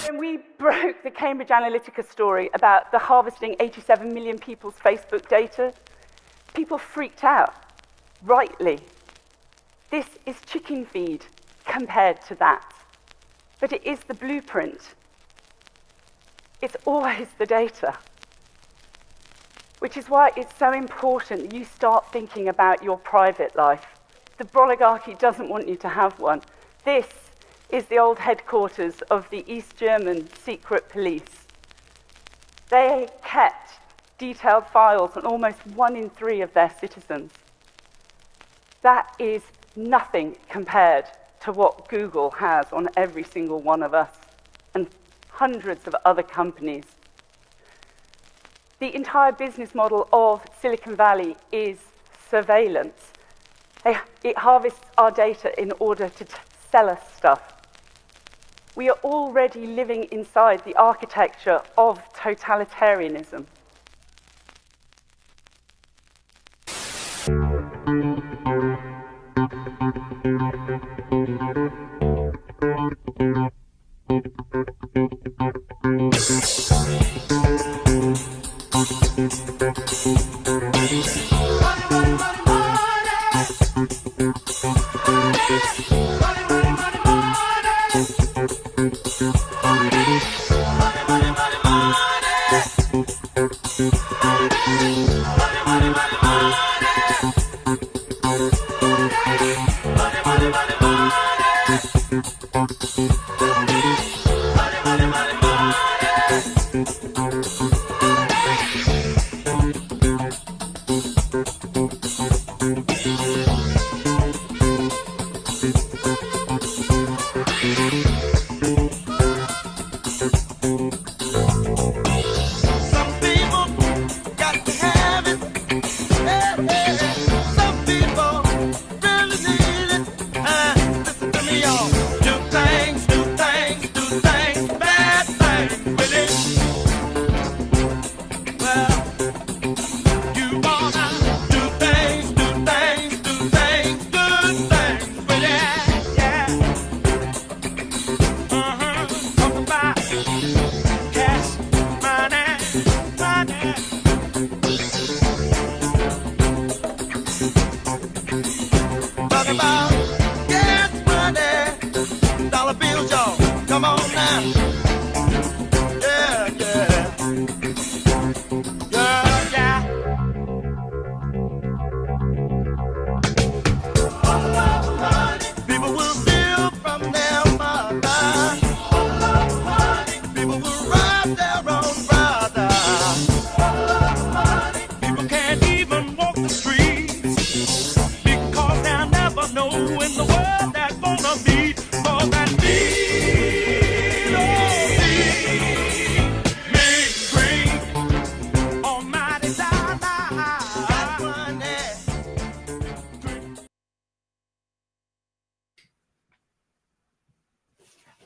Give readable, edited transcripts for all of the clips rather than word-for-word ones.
When we broke the Cambridge Analytica story about the harvesting 87 million people's Facebook data, people freaked out, rightly. This is chicken feed compared to that. But it is the blueprint. It's always the data. Which is why it's so important that you start thinking about your private life. The oligarchy doesn't want you to have one. This is the old headquarters of the East German secret police. They kept detailed files on almost 1 in 3 of their citizens. That is nothing compared to what Google has on every single one of us and hundreds of other companies. The entire business model of Silicon Valley is surveillance. It harvests our data in order to sell us stuff. We are already living inside the architecture of totalitarianism.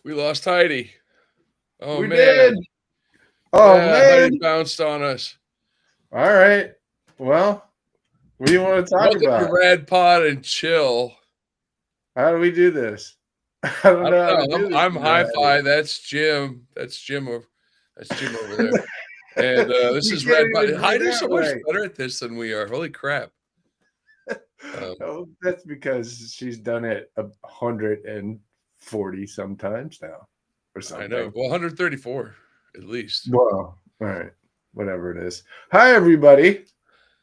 We lost Heidi. Oh, we man. did. Oh, yeah, man. Heidi bounced on us. All right. Well, what do you want to talk Welcome about? to Rad Pod and Chill. How do we do this? I don't know how to do this. I'm Hi-Fi. That's Jim. That's Jim over there. And this is Rad Pod. Heidi's so much better at this than we are. Holy crap. Oh, that's because she's done it 140 sometimes now or something. I know. Well, 134 at least. Well, all right. Whatever it is. Hi, everybody.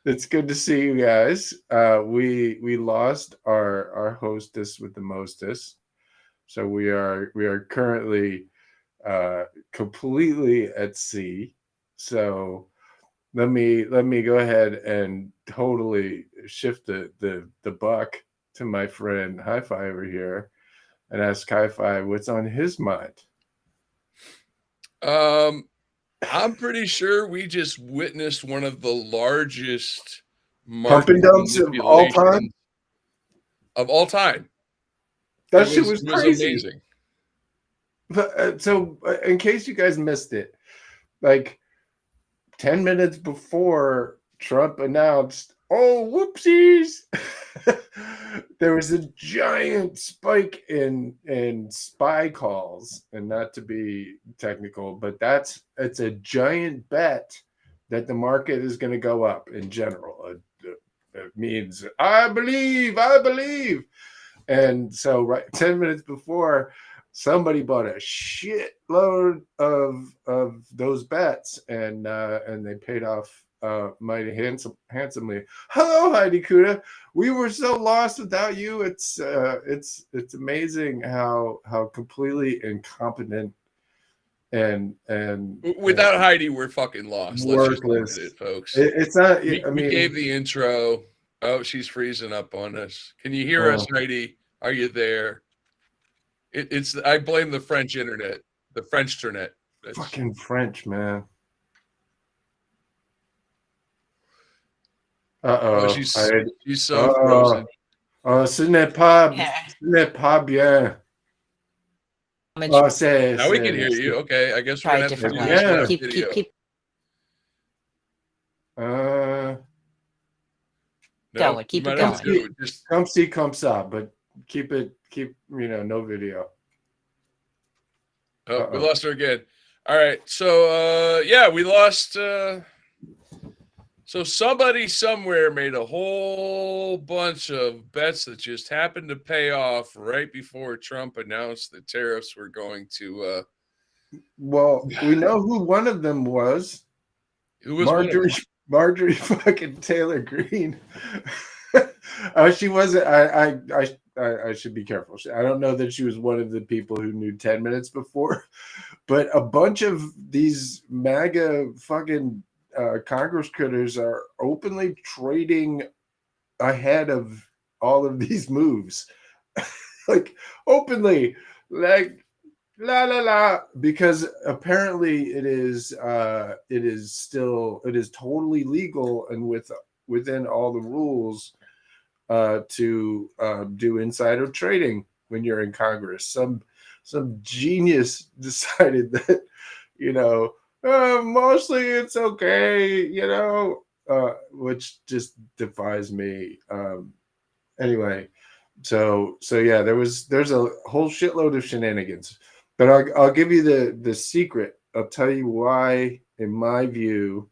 It's good to see you guys. We lost our hostess with the mostest. So we are currently completely at sea. So let me go ahead and totally shift the buck to my friend Hi-Fi over here and ask Hi-Fi what's on his mind. I'm pretty sure we just witnessed one of the largest pump and dumps of all time. Of all time. That shit was crazy. Amazing. But, so in case you guys missed it, like 10 minutes before Trump announced oh, whoopsies. There was a giant spike in spy calls, and not to be technical, but it's a giant bet that the market is going to go up in general. It means I believe. And so, right 10 minutes before, somebody bought a shitload of those bets, and they paid off mighty handsomely. Hello, Heidi Kuda. We were so lost without you. It's amazing how completely incompetent and without Heidi, we're fucking lost. worthless. Let's just admit it, folks. It's not. We gave the intro. Oh, she's freezing up on us. Can you hear us, Heidi? Are you there? I blame the French internet, the French internet. Fucking French, man. Oh, she's so frozen. Ce n'est pas bien. Now we can hear you. Okay, I guess we're gonna have to do this video. Keep going. Keep it going. Just come see, come saw, but keep no video. Oh, we lost her again. All right, so yeah, we lost. So somebody somewhere made a whole bunch of bets that just happened to pay off right before Trump announced that tariffs were going to. Well, we know who one of them was. Who was Marjorie fucking Taylor Greene. She wasn't. I should be careful. I don't know that she was one of the people who knew 10 minutes before, but a bunch of these MAGA fucking Congress critters are openly trading ahead of all of these moves. Like openly, like la, because apparently it is totally legal and within all the rules to do insider trading when you're in Congress. Some genius decided that, mostly it's okay, which just defies me. Anyway, so yeah, there's a whole shitload of shenanigans, but I'll give you the secret. I'll tell you why, in my view,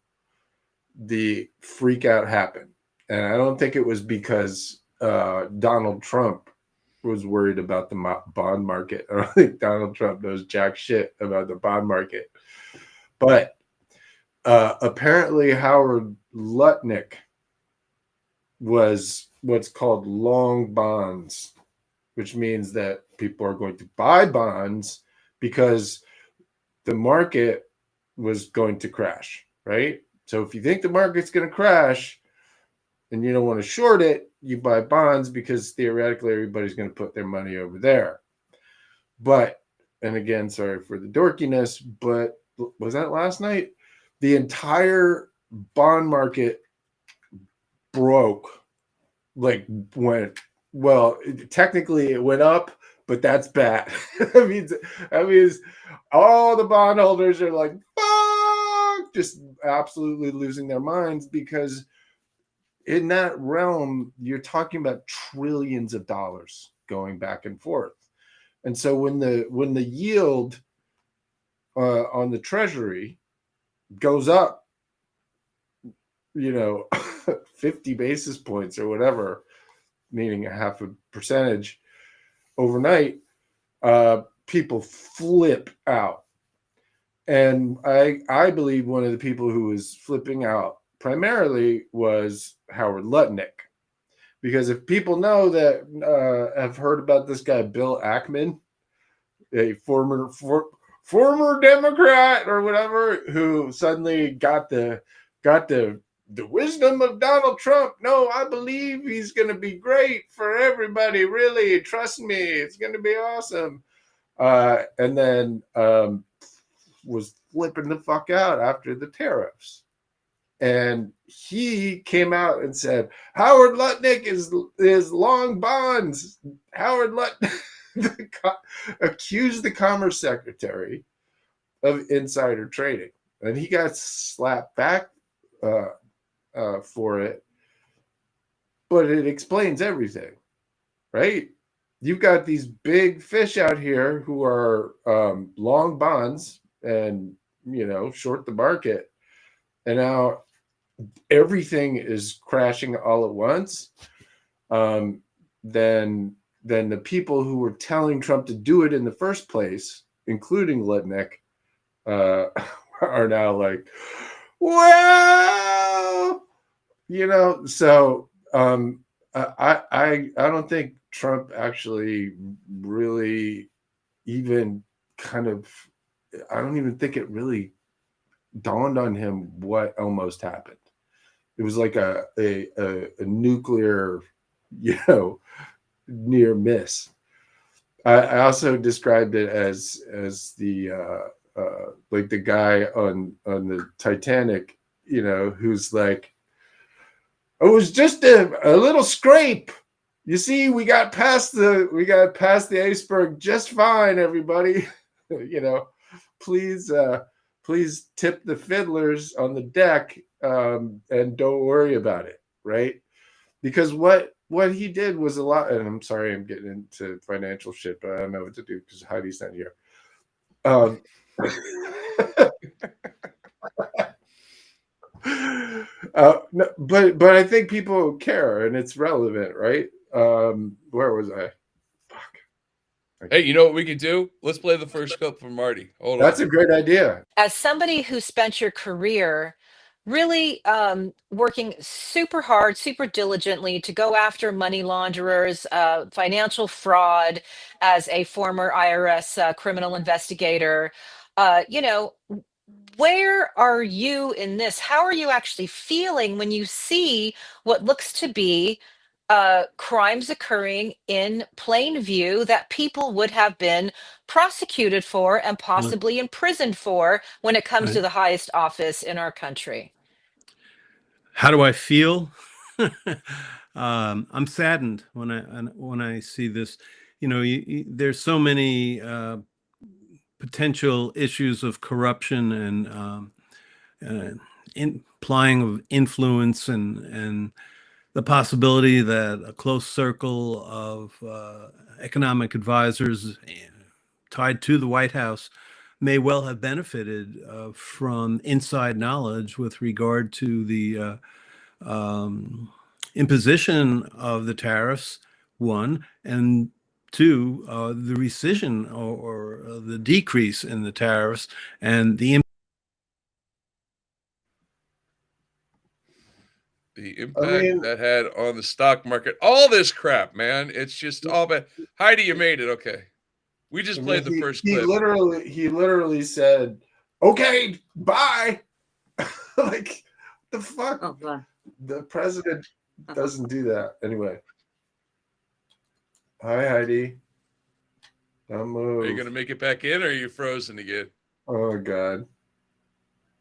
the freak out happened. And I don't think it was because Donald Trump was worried about the bond market. I don't think Donald Trump knows jack shit about the bond market. But apparently Howard Lutnick was what's called long bonds, which means that people are going to buy bonds because the market was going to crash, right? So if you think the market's going to crash and you don't want to short it, you buy bonds because theoretically everybody's going to put their money over there. But, and again, sorry for the dorkiness, but was that last night? The entire bond market broke, technically it went up, but that's bad. that means all the bondholders are like, fuck, just absolutely losing their minds, because in that realm, you're talking about trillions of dollars going back and forth. And so when the yield on the Treasury goes up, 50 basis points or whatever, meaning a half a percentage overnight, people flip out. And I believe one of the people who was flipping out primarily was Howard Lutnick. Because if people know that, have heard about this guy, Bill Ackman, a former Democrat or whatever, who suddenly got the wisdom of Donald Trump. No, I believe he's going to be great for everybody. Really, trust me, it's going to be awesome. And then was flipping the fuck out after the tariffs. And he came out and said, Howard Lutnick is long bonds. Howard Lutnick accused the Commerce Secretary of insider trading. And he got slapped back for it. but it explains everything, right? You've got these big fish out here who are long bonds and short the market, and now everything is crashing all at once. Then the people who were telling Trump to do it in the first place, including Litnick, are now like, well, So I don't think Trump actually really even kind of. I don't even think it really dawned on him what almost happened. It was like a nuclear, near miss. I also described it as the like the guy on the Titanic, who's like, it was just a little scrape. You see, we got past the iceberg just fine, everybody. Please please tip the fiddlers on the deck, and don't worry about it, right? Because what he did was a lot, and I'm sorry I'm getting into financial shit, but I don't know what to do because Heidi's not here. No, but I think people care and it's relevant, right? Where was I? Fuck. Hey, you know what we could do? Let's play the first clip from Marty. Hold That's on. a great idea. As somebody who spent your career really working super hard, super diligently to go after money launderers, financial fraud, as a former IRS criminal investigator, where are you in this? How are you actually feeling when you see what looks to be crimes occurring in plain view that people would have been prosecuted for and possibly imprisoned for when it comes to the highest office in our country? How do I feel? I'm saddened when I see this. There's so many potential issues of corruption and implying of influence and the possibility that a close circle of economic advisors tied to the White House may well have benefited from inside knowledge with regard to the imposition of the tariffs, one, and two, the rescission or the decrease in the tariffs and the impact that had on the stock market. All this crap, man. It's just all bad. Heidi, you made it. Okay. We just played the first clip. He literally said, "Okay, bye." Like, the fuck? Oh, the president doesn't do that. Anyway. Hi, Heidi. Don't move. Are you going to make it back in, or are you frozen again? Oh, God.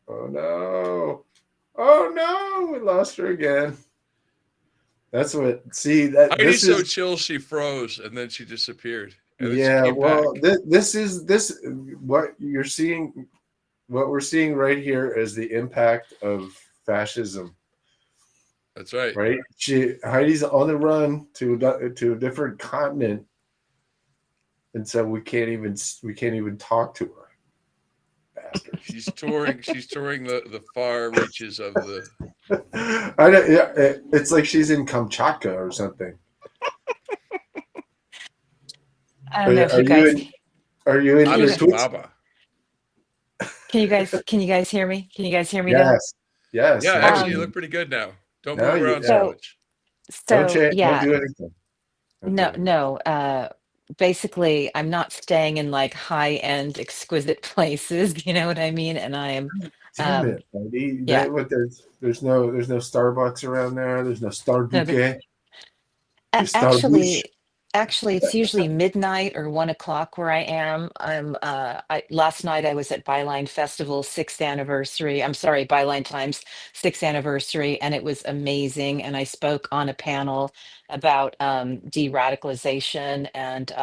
Oh, no. Oh, no. We lost her again. That's what, see, that Heidi's so chill, she froze, and then she disappeared. Yeah, well, this what you're seeing, what we're seeing right here is the impact of fascism. That's right. Right? Heidi's on the run to a different continent, and so we can't even talk to her. Bastard. She's touring the far reaches of the. I know. Yeah, it's like she's in Kamchatka or something. I don't know if you guys. Are you in Addis Ababa? Can you guys hear me? Can you guys hear me? Yes. Yes. Yeah, actually, you look pretty good now. Don't move around so much. So don't do anything. No. Basically, I'm not staying in like high-end, exquisite places. You know what I mean? And I am. Damn it, buddy. Yeah. There's no Starbucks around there. There's no Starbucks. Actually, it's usually midnight or 1 o'clock where I am. Last night I was at Byline Festival's 6th anniversary. I'm sorry, Byline Times 6th anniversary, and it was amazing. And I spoke on a panel about de-radicalization and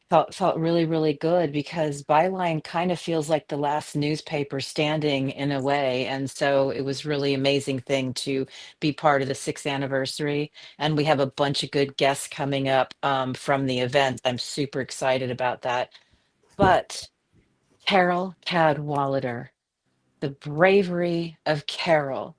Felt really, really good because Byline kind of feels like the last newspaper standing in a way. And so it was really amazing thing to be part of the 6th anniversary. And we have a bunch of good guests coming up from the event. I'm super excited about that. But Carol Cadwalader, the bravery of Carol,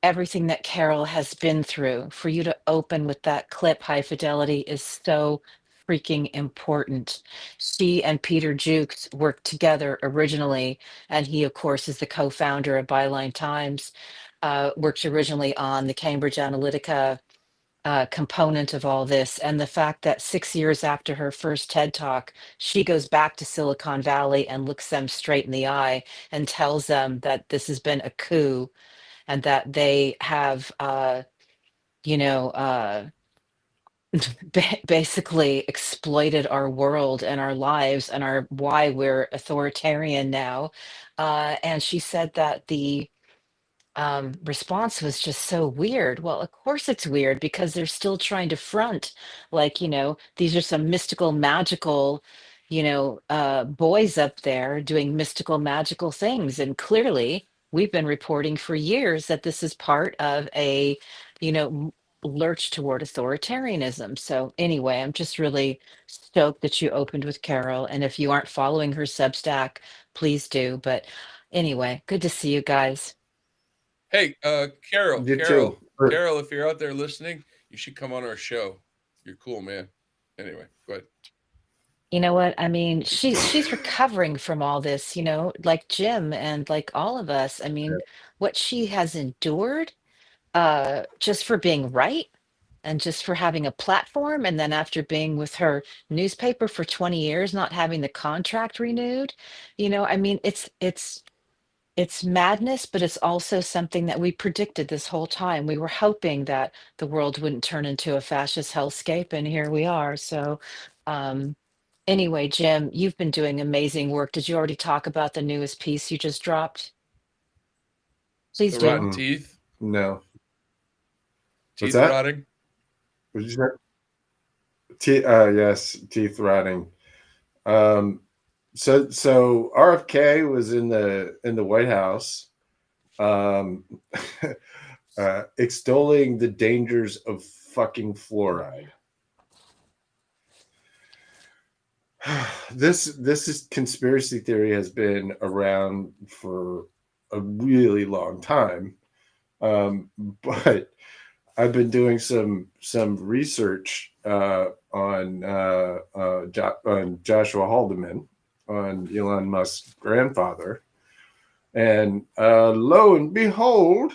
everything that Carol has been through, for you to open with that clip, High Fidelity, is so freaking important. She and Peter Jukes worked together originally, and he, of course, is the co-founder of Byline Times, worked originally on the Cambridge Analytica component of all this. And the fact that 6 years after her first TED Talk, she goes back to Silicon Valley and looks them straight in the eye and tells them that this has been a coup and that they have, you know, basically exploited our world and our lives and our why we're authoritarian now. And she said that the response was just so weird. Well, of course it's weird because they're still trying to front like, these are some mystical, magical, boys up there doing mystical, magical things. And clearly, we've been reporting for years that this is part of a, lurch toward authoritarianism. So anyway, I'm just really stoked that you opened with Carol. And if you aren't following her Substack, please do. But anyway, good to see you guys. Hey, Carol, You too. Carol, if you're out there listening, you should come on our show. You're cool, man. Anyway, go ahead. You know what? I mean, she's recovering from all this, like Jim and like all of us. I mean, what she has endured, just for being right and just for having a platform, and then after being with her newspaper for 20 years, not having the contract renewed, I mean, it's madness, but it's also something that we predicted this whole time. We were hoping that the world wouldn't turn into a fascist hellscape, and here we are. So, anyway, Jim, you've been doing amazing work. Did you already talk about the newest piece you just dropped? Please The do. rotten teeth. No. Teeth What's that? rotting. What did you say? Yes, teeth rotting. So RFK was in the White House, extolling the dangers of fucking fluoride. This conspiracy theory has been around for a really long time, but I've been doing some research on Joshua Haldeman, on Elon Musk's grandfather, and lo and behold,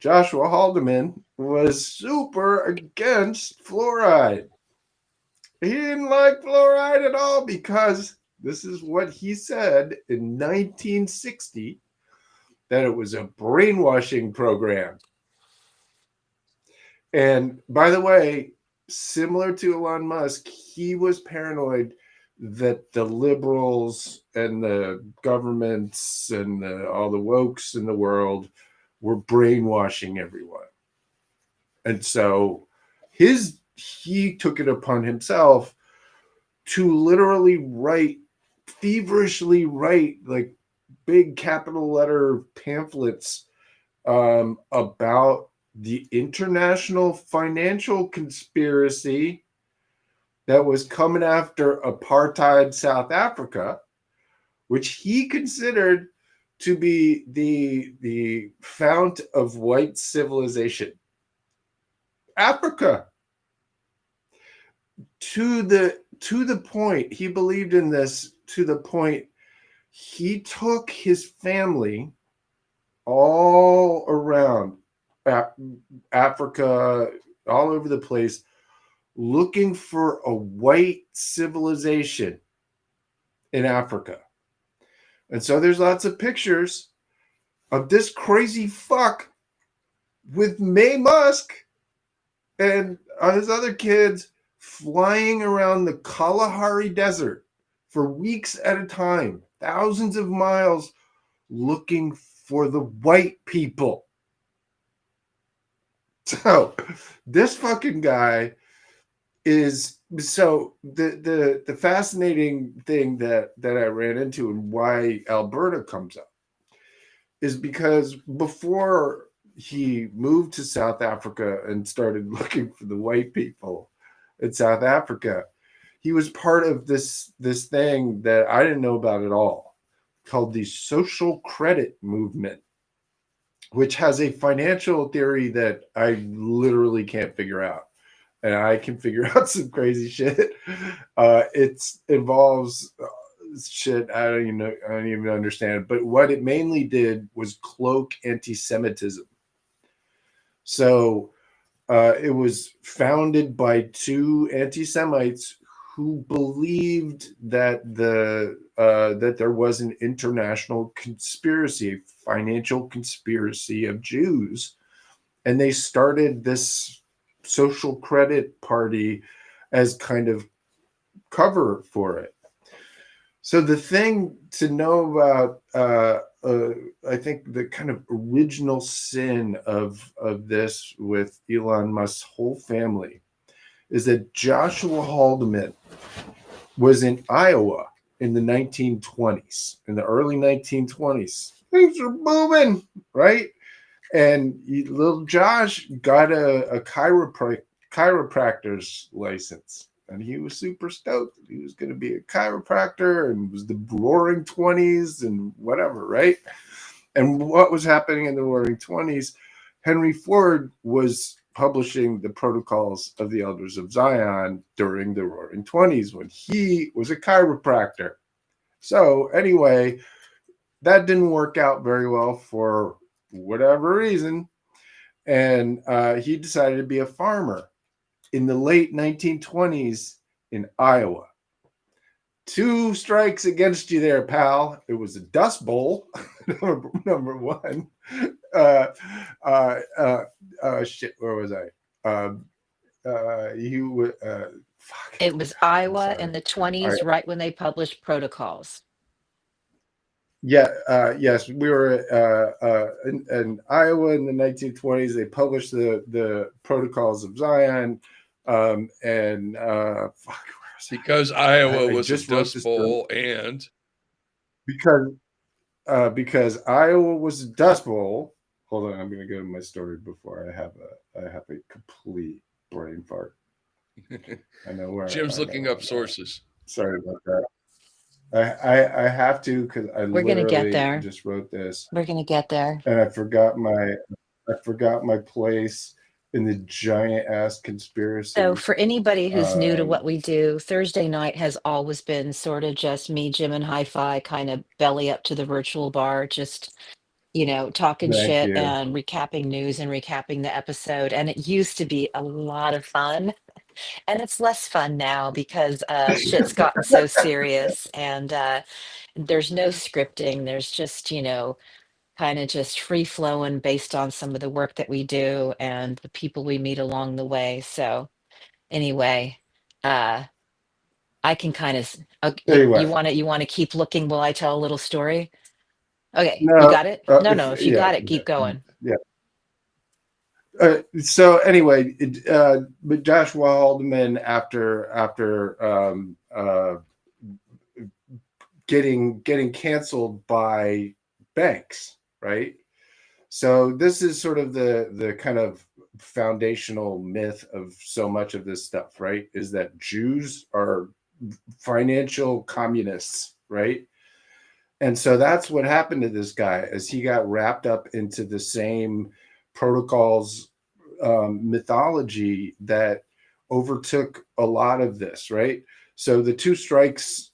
Joshua Haldeman was super against fluoride. He didn't like fluoride at all because this is what he said in 1960, that it was a brainwashing program. And by the way, similar to Elon Musk, he was paranoid that the liberals and the governments and all the wokes in the world were brainwashing everyone. And so he took it upon himself to literally feverishly write like big capital letter pamphlets about the international financial conspiracy that was coming after apartheid South Africa, which he considered to be the fount of white civilization. Africa. To the point, he believed in this to the point he took his family all around Africa, all over the place, looking for a white civilization in Africa. And so there's lots of pictures of this crazy fuck with May Musk and his other kids flying around the Kalahari Desert for weeks at a time, thousands of miles, looking for the white people. So this fucking guy is so the fascinating thing that I ran into and why Alberta comes up is because before he moved to South Africa and started looking for the white people in South Africa, he was part of this thing that I didn't know about at all, called the social credit movement, which has a financial theory that I literally can't figure out. And I can figure out some crazy shit. It involves shit I don't even understand. But what it mainly did was cloak anti-Semitism. So it was founded by two anti-Semites who believed that that there was an international conspiracy, a financial conspiracy of Jews, and they started this social credit party as kind of cover for it. So the thing to know about, I think the kind of original sin of this with Elon Musk's whole family is that Joshua Haldeman was in Iowa in the 1920s, in the early 1920s. Things were booming, right? And little Josh got a chiropractor's license, and he was super stoked. He was going to be a chiropractor, and it was the Roaring 20s and whatever, right? And what was happening in the Roaring 20s? Henry Ford was publishing the Protocols of the Elders of Zion during the Roaring 20s when he was a chiropractor. So anyway, that didn't work out very well for whatever reason, and he decided to be a farmer in the late 1920s in Iowa. Two strikes against you there, pal. It was a Dust Bowl, number one. Shit, where was I? It was Iowa in the 20s, right when they published Protocols. Yes, we were in Iowa in the 1920s. They published the Protocols of Zion, because Iowa was a Dust Bowl, and because Iowa was a Dust Bowl. Hold on, I'm going to go to my story before I have a complete brain fart. I know where Jim's looking up sources. Sorry about that. I have to, because We're gonna get there. Just wrote this. We're gonna get there. And I forgot my place in the giant ass conspiracy. So for anybody who's new to what we do, Thursday night has always been sort of just me, Jim, and Hi-Fi kind of belly up to the virtual bar, just talking shit and recapping news and recapping the episode. And it used to be a lot of fun. And it's less fun now because shit's gotten so serious, and there's no scripting. There's just, kind of just free flowing based on some of the work that we do and the people we meet along the way. So anyway, I can kind of, Anyway. you want to keep looking while I tell a little story? Okay, No, you got it? No, if you got it, keep going. Yeah. So anyway, but Joshua Haldeman, after getting canceled by banks, right? So this is sort of the kind of foundational myth of so much of this stuff, right? Is that Jews are financial communists, right? And so that's what happened to this guy, as he got wrapped up into the same protocols mythology that overtook a lot of this, right? So the two strikes,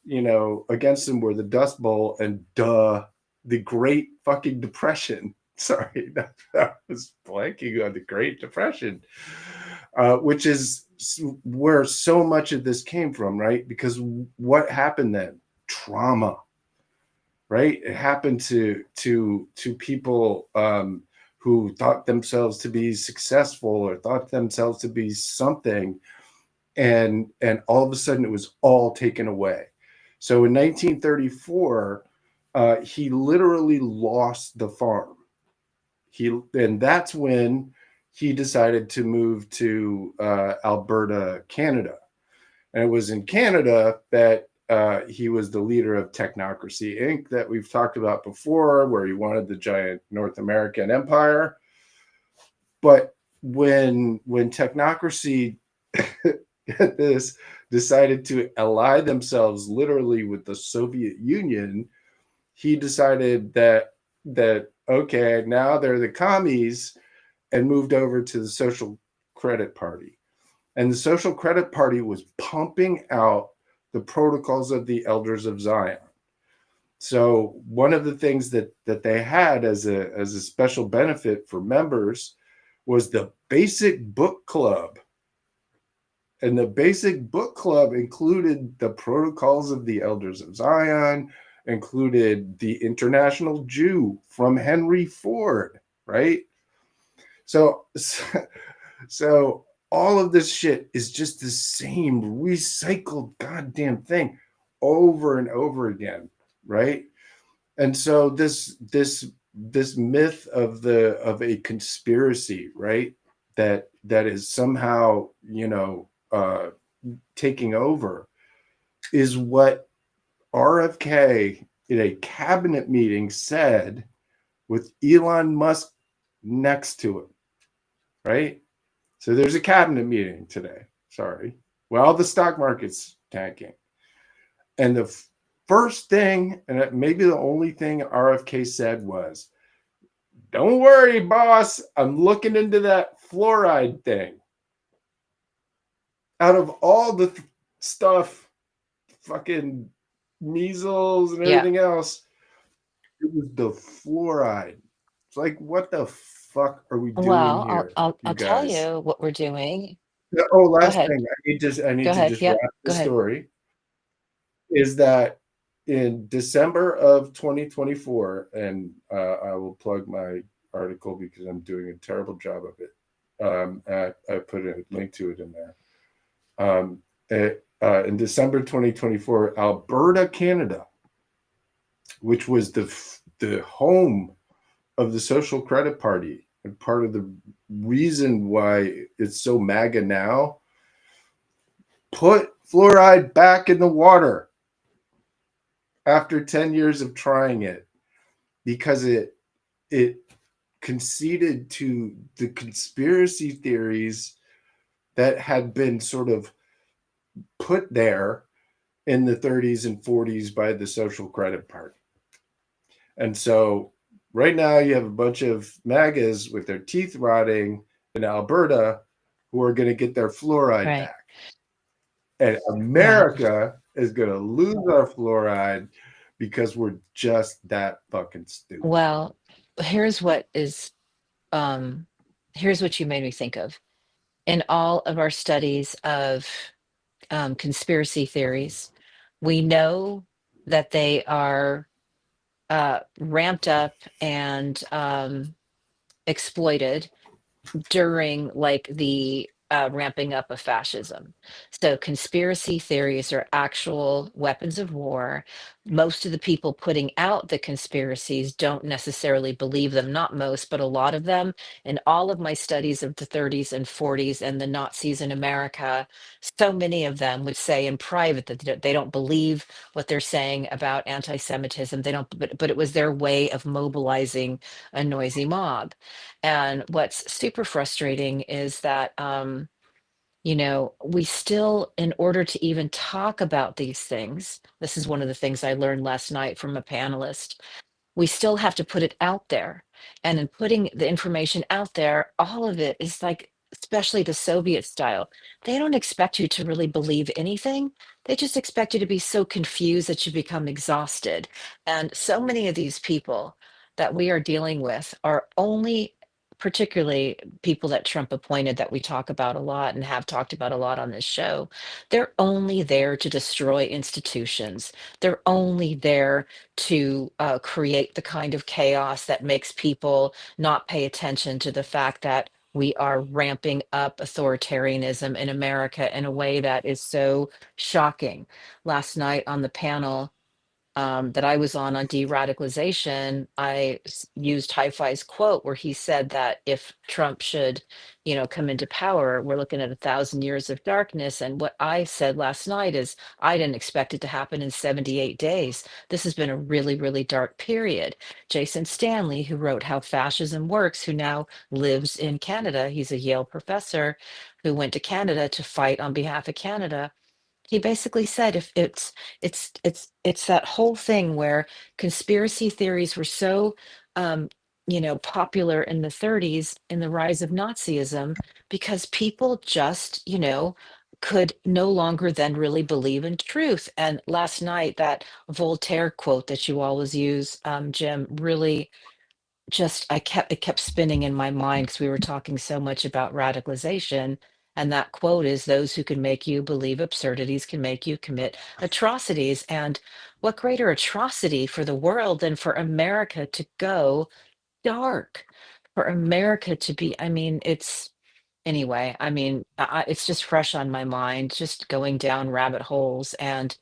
against him were the Dust Bowl and the Great fucking Depression. Sorry, I was blanking on the Great Depression, which is where so much of this came from, right? Because what happened then? Trauma, right? It happened to people who thought themselves to be successful or thought themselves to be something, and all of a sudden it was all taken away. So in 1934, he literally lost the farm. And that's when he decided to move to Alberta, Canada. And it was in Canada that he was the leader of Technocracy Inc. that we've talked about before, where he wanted the giant North American empire. But when Technocracy this decided to ally themselves literally with the Soviet Union, he decided that okay, now they're the commies, and moved over to the Social Credit Party. And the Social Credit Party was pumping out the Protocols of the Elders of Zion. So one of the things that they had as a special benefit for members was the Basic Book Club. And the Basic Book Club included the Protocols of the Elders of Zion, included the International Jew from Henry Ford, right? So all of this shit is just the same recycled goddamn thing over and over again, right? And so this myth of a conspiracy, right, that is somehow, taking over, is what RFK in a cabinet meeting said with Elon Musk next to him, right? So there's a cabinet meeting today. Sorry. Well, the stock market's tanking. And the first thing, and maybe the only thing RFK said was, "Don't worry, boss. I'm looking into that fluoride thing." Out of all the stuff, fucking measles and everything else, it was the fluoride. It's like, what the fuck are we doing Well, here? I'll you tell guys? you what we're doing. Oh, Go last ahead. thing. I need Go to ahead. just Yep. wrap the Go ahead. story. Is that in December of 2024, and I will plug my article because I'm doing a terrible job of it. I put a link to it in there. In December 2024, Alberta, Canada, which was the home of the Social Credit Party and part of the reason why it's so MAGA now, put fluoride back in the water after 10 years of trying it, because it conceded to the conspiracy theories that had been sort of put there in the 30s and 40s by the Social Credit Party. And so right now you have a bunch of MAGAs with their teeth rotting in Alberta who are going to get their fluoride back. And America is going to lose our fluoride because we're just that fucking stupid. Well, here's what you made me think of. In all of our studies of conspiracy theories, we know that they are ramped up and exploited during like the ramping up of fascism. So conspiracy theories are actual weapons of war. Most of the people putting out the conspiracies don't necessarily believe them, not most, but a lot of them. In all of my studies of the 30s and 40s and the Nazis in America, so many of them would say in private that they don't believe what they're saying about anti-Semitism. They don't, but it was their way of mobilizing a noisy mob. And what's super frustrating is that, we still, in order to even talk about these things, this is one of the things I learned last night from a panelist, we still have to put it out there. And in putting the information out there, all of it is like, especially the Soviet style, they don't expect you to really believe anything. They just expect you to be so confused that you become exhausted. And so many of these people that we are dealing with are only, particularly people that Trump appointed that we talk about a lot and have talked about a lot on this show, they're only there to destroy institutions. They're only there to create the kind of chaos that makes people not pay attention to the fact that we are ramping up authoritarianism in America in a way that is so shocking. Last night on the panel, that I was on de-radicalization, I used Hi-Fi's quote where he said that if Trump should, come into power, we're looking at 1,000 years of darkness. And what I said last night is I didn't expect it to happen in 78 days. This has been a really, really dark period. Jason Stanley, who wrote How Fascism Works, who now lives in Canada, he's a Yale professor who went to Canada to fight on behalf of Canada. He basically said if it's that whole thing where conspiracy theories were so popular in the 30s in the rise of Nazism because people just could no longer then really believe in truth. And last night that Voltaire quote that you always use, Jim, really just it kept spinning in my mind because we were talking so much about radicalization, and that quote is those who can make you believe absurdities can make you commit atrocities. And what greater atrocity for the world than for America to go dark, for America to be, I mean, it's anyway, I mean, it's just fresh on my mind, just going down rabbit holes. And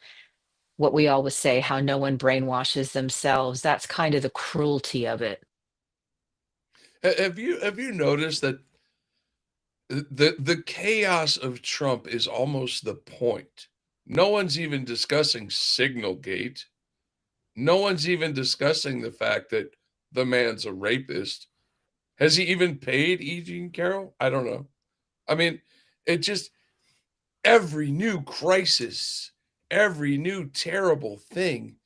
what we always say, how no one brainwashes themselves, that's kind of the cruelty of it. Have you noticed that the chaos of Trump is almost the point? No one's even discussing Signalgate. No one's even discussing the fact that the man's a rapist. Has he even paid E. Jean Carroll? I don't know. I mean, it just every new crisis, every new terrible thing,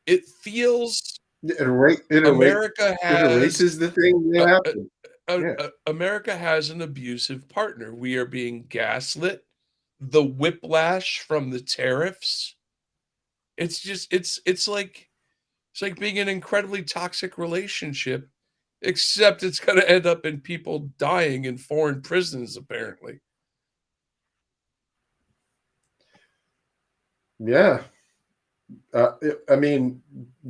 it feels America it erases has the thing that happened. America has an abusive partner. We are being gaslit. The whiplash from the tariffs. It's just it's like being an incredibly toxic relationship, except it's going to end up in people dying in foreign prisons, apparently. Yeah. I mean,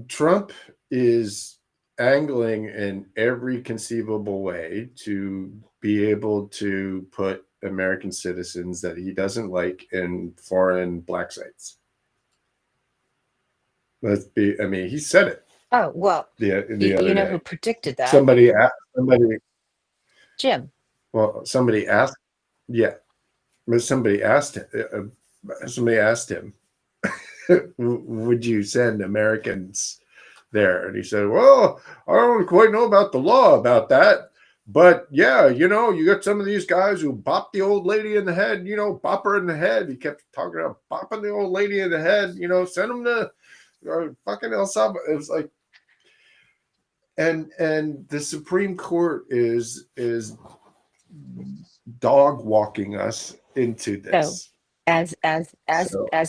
Trump is angling in every conceivable way to be able to put American citizens that he doesn't like in foreign black sites. I mean, he said it. Oh, well, The you other know day. who predicted that? Somebody, Jim. well, somebody asked, yeah, but somebody asked him, would you send Americans there? And he said, well, I don't quite know about the law about that. But yeah, you got some of these guys who bop the old lady in the head, bop her in the head. He kept talking about bopping the old lady in the head, send them to fucking El Salvador. It was like, and the Supreme Court is dog walking us into this. As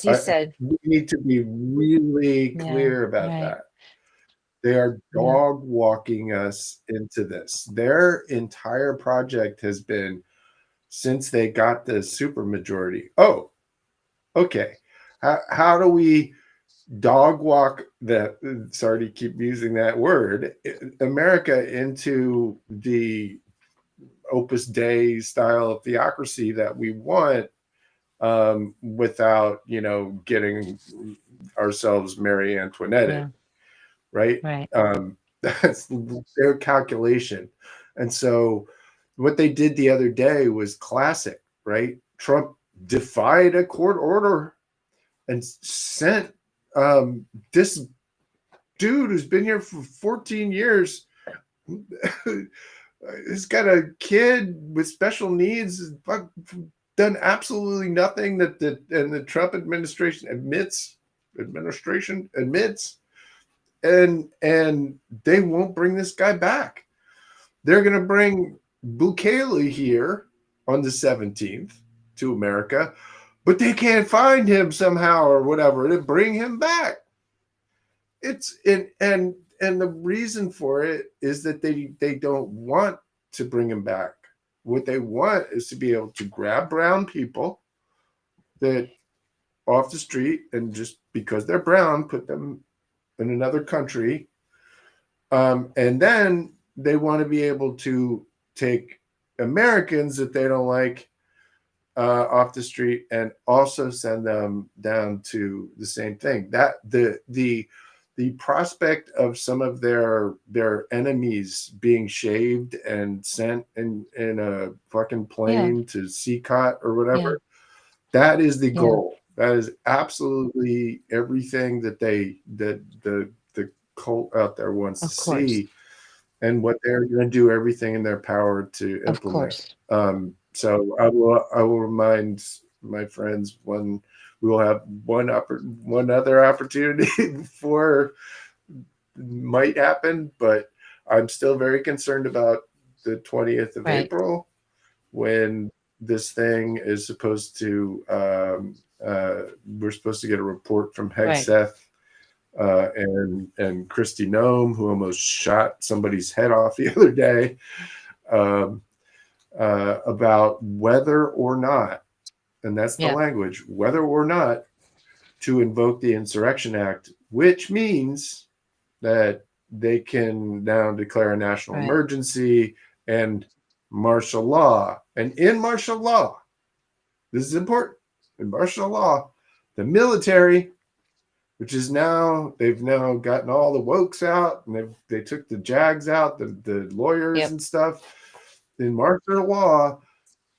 you said, we need to be really clear about that. They are dog walking us into this. Their entire project has been, since they got the supermajority. Oh, okay. How do we dog walk that? Sorry to keep using that word. America into the Opus Dei style of theocracy that we want, without getting ourselves Marie Antoinette, right? That's their calculation. And so what they did the other day was classic, right? Trump defied a court order and sent this dude who's been here for 14 years. He's got a kid with special needs, done absolutely nothing that the Trump administration admits, and they won't bring this guy back. They're going to bring Bukele here on the 17th to America, but they can't find him somehow or whatever to bring him back. It's and the reason for it is that they don't want to bring him back. What they want is to be able to grab brown people that off the street and just because they're brown, put them in another country. And then they want to be able to take Americans that they don't like off the street and also send them down to the same thing. That the prospect of some of their enemies being shaved and sent in a fucking plane to CCOT or whatever, that is the goal. That is absolutely everything that the cult out there wants to see, and what they're going to do everything in their power to implement. So I will remind my friends when we will have one other opportunity before might happen, but I'm still very concerned about the 20th of April, when this thing is supposed to we're supposed to get a report from Hegseth and Kristi Noem, who almost shot somebody's head off the other day, about whether or not, and that's the language, whether or not to invoke the Insurrection Act, which means that they can now declare a national emergency and martial law. And in martial law, this is important, in martial law, the military, which is now, they've now gotten all the wokes out, and they took the JAGs out, the lawyers and stuff. In martial law,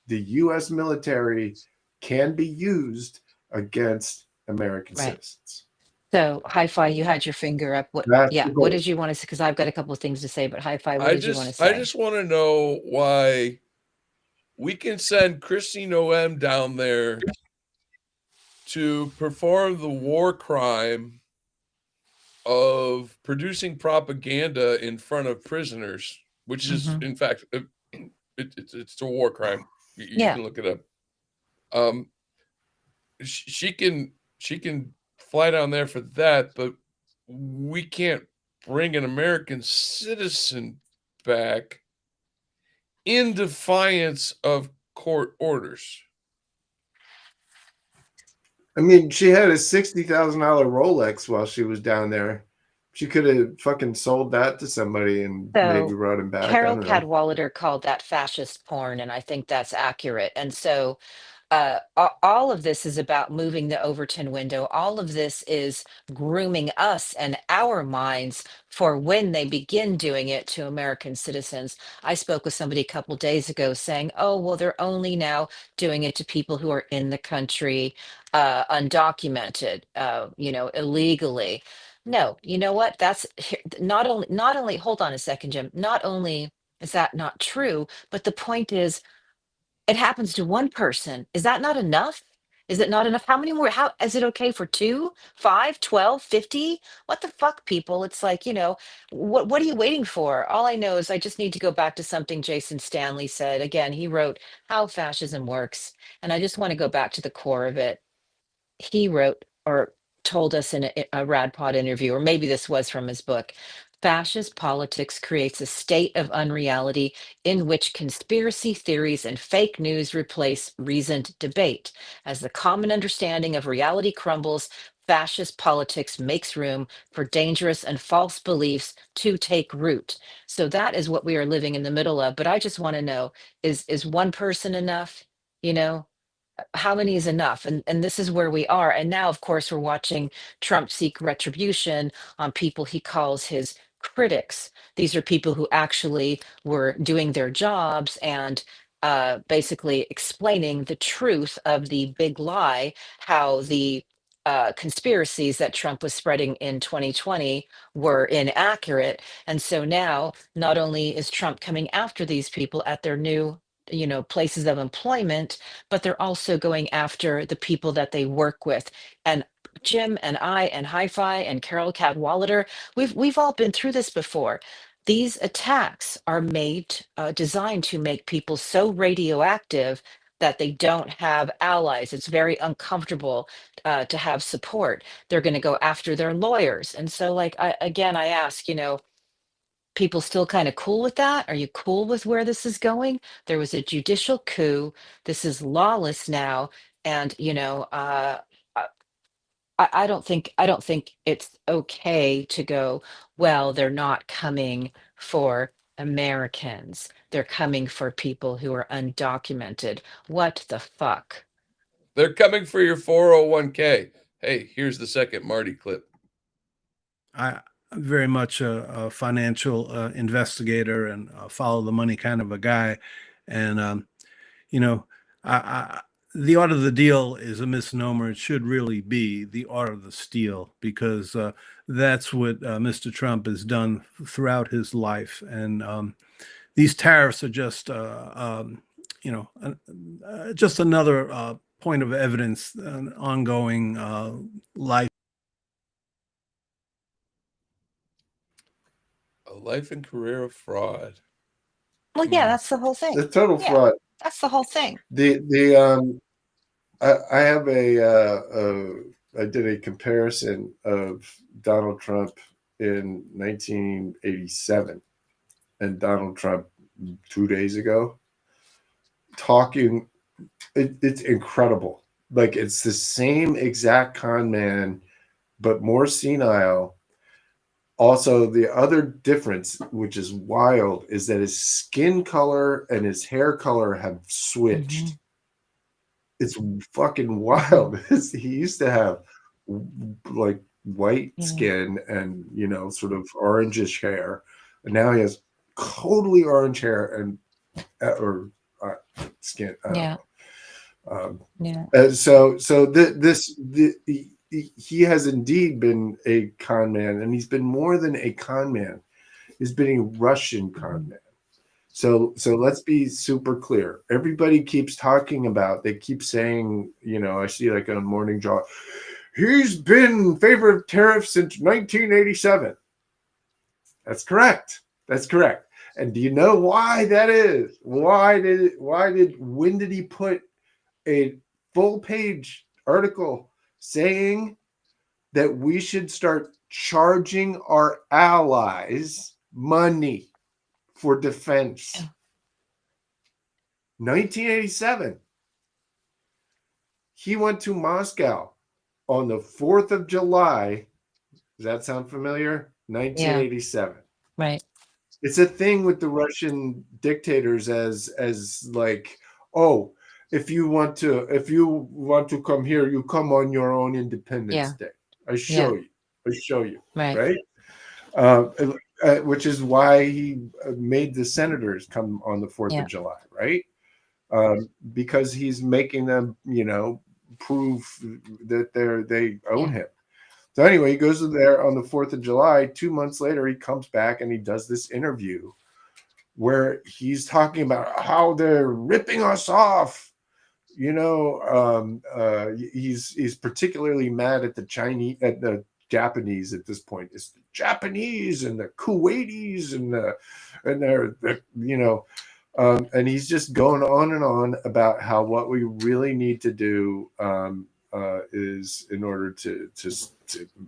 the U.S. military can be used against American citizens. So, Hi-Fi, you had your finger up. What did you want to say? Because I've got a couple of things to say, but Hi-Fi, what did you want to say? I just want to know why we can send Kristi Noem down there to perform the war crime of producing propaganda in front of prisoners, which is, in fact, it's a war crime. You can look it up. She can fly down there for that, but we can't bring an American citizen back in defiance of court orders. I mean, she had a $60,000 Rolex while she was down there. She could have fucking sold that to somebody and maybe brought him back. Carol Cadwalader called that fascist porn, and I think that's accurate. And so all of this is about moving the Overton window. All of this is grooming us and our minds for when they begin doing it to American citizens. I spoke with somebody a couple days ago saying, oh, well, they're only now doing it to people who are in the country, undocumented, illegally. No, you know what? That's not only, hold on a second, Jim, not only is that not true, but the point is, it happens to one person. Is that not enough? Is it not enough? How many more? How is it okay for 2, 5, 12, 50? What the fuck, people? It's like, what are you waiting for? All I know is I just need to go back to something Jason Stanley said. Again, he wrote How Fascism Works. And I just want to go back to the core of it. He wrote or told us in a RadPod interview, or maybe this was from his book, fascist politics creates a state of unreality in which conspiracy theories and fake news replace reasoned debate. As the common understanding of reality crumbles, fascist politics makes room for dangerous and false beliefs to take root. So that is what we are living in the middle of. But I just want to know, is one person enough? How many is enough? And this is where we are. And now, of course, we're watching Trump seek retribution on people he calls his critics. These are people who actually were doing their jobs and basically explaining the truth of the big lie, how the conspiracies that Trump was spreading in 2020 were inaccurate. And so now, not only is Trump coming after these people at their new places of employment, but they're also going after the people that they work with. And Jim and I and Hi-Fi and Carol Cadwalader, we've all been through this before. These attacks are designed to make people so radioactive that they don't have allies. It's very uncomfortable to have support. They're going to go after their lawyers. And so, like, I ask, people still kind of cool with that? Are you cool with where this is going? There was a judicial coup. This is lawless now, and I don't think it's okay to go, well, they're not coming for Americans. They're coming for people who are undocumented. What the fuck? They're coming for your 401k. Hey, here's the second Marti clip. I'm very much a financial investigator and follow the money kind of a guy. And, you know, the art of the deal is a misnomer. It should really be the art of the steal, because that's what Mr. Trump has done throughout his life. And these tariffs are just, just another point of evidence, an ongoing life. A life and career of fraud. Well, yeah, that's the whole thing. The total Yeah, fraud. that's the whole thing. I have I did a comparison of Donald Trump in 1987 and Donald Trump 2 days ago. Talking, it's incredible. Like, it's the same exact con man, but more senile. Also, the other difference, which is wild, is that his skin color and his hair color have switched. Mhm. It's fucking wild. He used to have like white skin and, sort of orangish hair, and now he has totally orange hair and or skin. I don't know. Yeah. He has indeed been a con man, and he's been more than a con man. He's been a Russian con man. So let's be super clear. Everybody keeps talking about, they keep saying, I see like on Morning Jaw, he's been in favor of tariffs since 1987. That's correct. That's correct. And do you know why that is? When did he put a full page article saying that we should start charging our allies money for defense? 1987. He went to Moscow on the 4th of July. Does that sound familiar? 1987. Yeah. Right. It's a thing with the Russian dictators as like, oh, if you want to come here, you come on your own Independence Day. I show you. Right? Which is why he made the senators come on the 4th of July, right? Because he's making them, prove that they own him. So anyway, he goes there on the 4th of July. 2 months later, he comes back and he does this interview where he's talking about how they're ripping us off. He's particularly mad at the Japanese at this point. It's the Japanese and the Kuwaitis and he's just going on and on about how what we really need to do is, in order to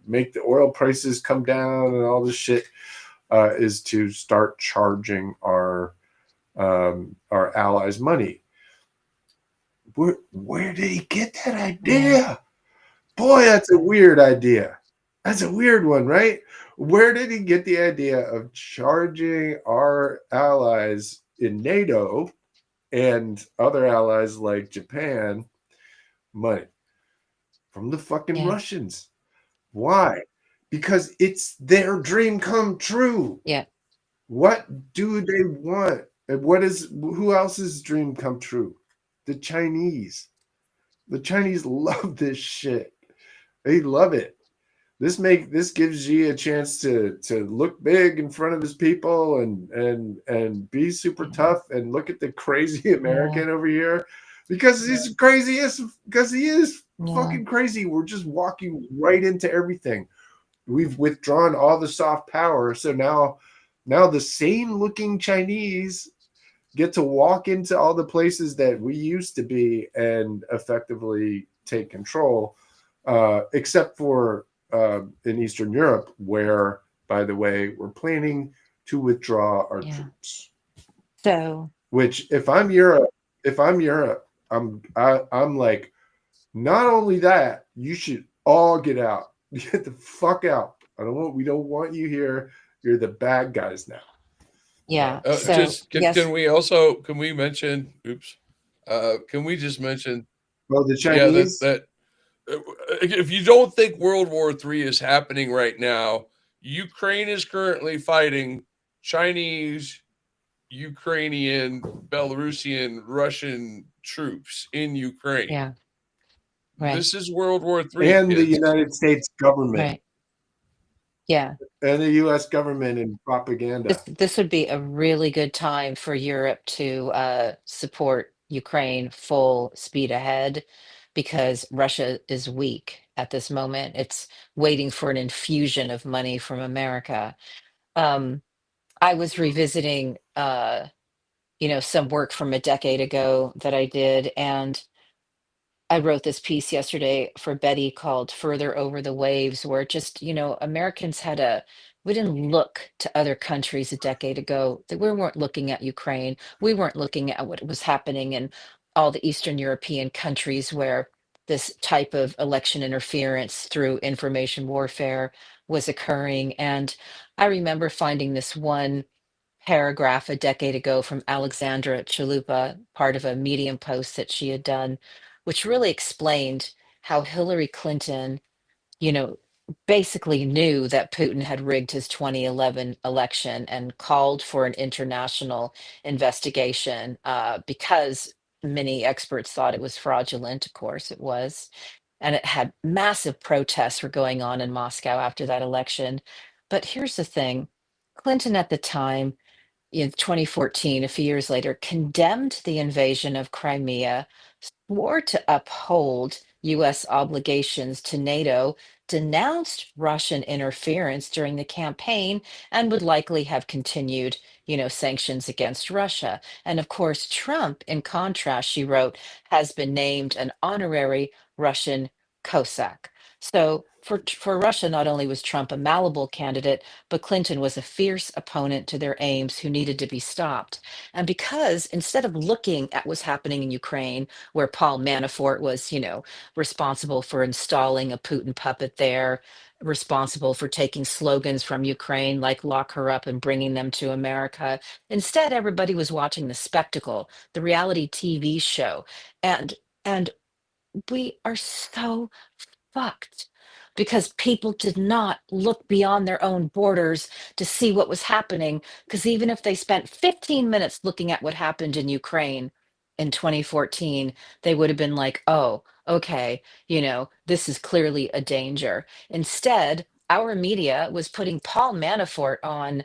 make the oil prices come down and all this shit, is to start charging our allies money. Where did he get that idea? Yeah. Boy, that's a weird idea. That's a weird one, right? Where did he get the idea of charging our allies in NATO and other allies like Japan money? From the fucking Russians. Why? Because it's their dream come true. Yeah. What do they want? And who else's dream come true? The Chinese. The Chinese love this shit. They love it. This gives Xi a chance to look big in front of his people and be super tough and look at the crazy American over here, because he's crazy because he is fucking crazy. We're just walking right into everything. We've withdrawn all the soft power, so now the sane looking Chinese get to walk into all the places that we used to be and effectively take control, except for in Eastern Europe, where, by the way, we're planning to withdraw our troops. So, which, if I'm Europe, I'm like, not only that, you should all get out. Get the fuck out. We don't want you here. You're the bad guys now. Yeah. So Just yes, can we mention? Oops. Can we just mention? Well, the Yeah, Chinese. if you don't think World War III is happening right now, Ukraine is currently fighting Chinese, Ukrainian, Belarusian, Russian troops in Ukraine. yeah, right, This is World War III, And the kids. United States government right. Yeah. and the U.S. government and propaganda. This would be a really good time for Europe to support Ukraine full speed ahead because Russia is weak at this moment. It's waiting for an infusion of money from America. Um, I was revisiting, some work from a decade ago that I did, and I wrote this piece yesterday for Betty called Further Over the Waves, where just, Americans we didn't look to other countries a decade ago, that we weren't looking at Ukraine. We weren't looking at what was happening in all the Eastern European countries where this type of election interference through information warfare was occurring. And I remember finding this one paragraph a decade ago from Alexandra Chalupa, part of a Medium post that she had done, which really explained how Hillary Clinton, you know, basically knew that Putin had rigged his 2011 election and called for an international investigation because many experts thought it was fraudulent. Of course, it was. And it had massive protests were going on in Moscow after that election. But here's the thing. Clinton at the time in 2014, a few years later, condemned the invasion of Crimea, swore to uphold US obligations to NATO, denounced Russian interference during the campaign, and would likely have continued, sanctions against Russia. And of course, Trump, in contrast, she wrote, has been named an honorary Russian Cossack. So for Russia, not only was Trump a malleable candidate, but Clinton was a fierce opponent to their aims who needed to be stopped. And because instead of looking at what's happening in Ukraine, where Paul Manafort was, responsible for installing a Putin puppet there, responsible for taking slogans from Ukraine like lock her up and bringing them to America, instead everybody was watching the spectacle, the reality TV show. And we are so fucked because people did not look beyond their own borders to see what was happening. Because even if they spent 15 minutes looking at what happened in Ukraine in 2014, they would have been like, oh, okay, this is clearly a danger. Instead, our media was putting Paul Manafort on,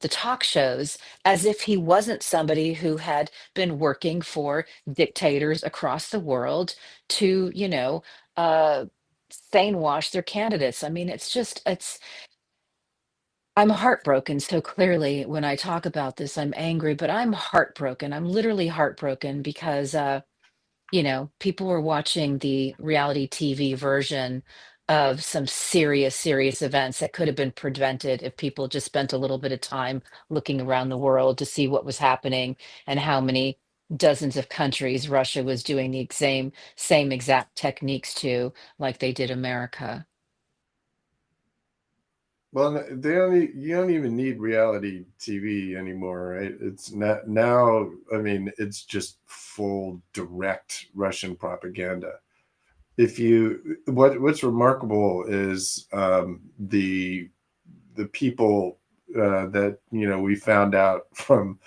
the talk shows as if he wasn't somebody who had been working for dictators across the world to, uh, sane wash their candidates. I mean, I'm heartbroken. So clearly, when I talk about this, I'm angry, but I'm heartbroken. I'm literally heartbroken because, people were watching the reality TV version of some serious, serious events that could have been prevented if people just spent a little bit of time looking around the world to see what was happening and how many dozens of countries Russia was doing the same exact techniques to, like they did America. Well, you don't even need reality TV anymore, right? It's not now. I mean, it's just full direct Russian propaganda. What's remarkable is the people that we found out from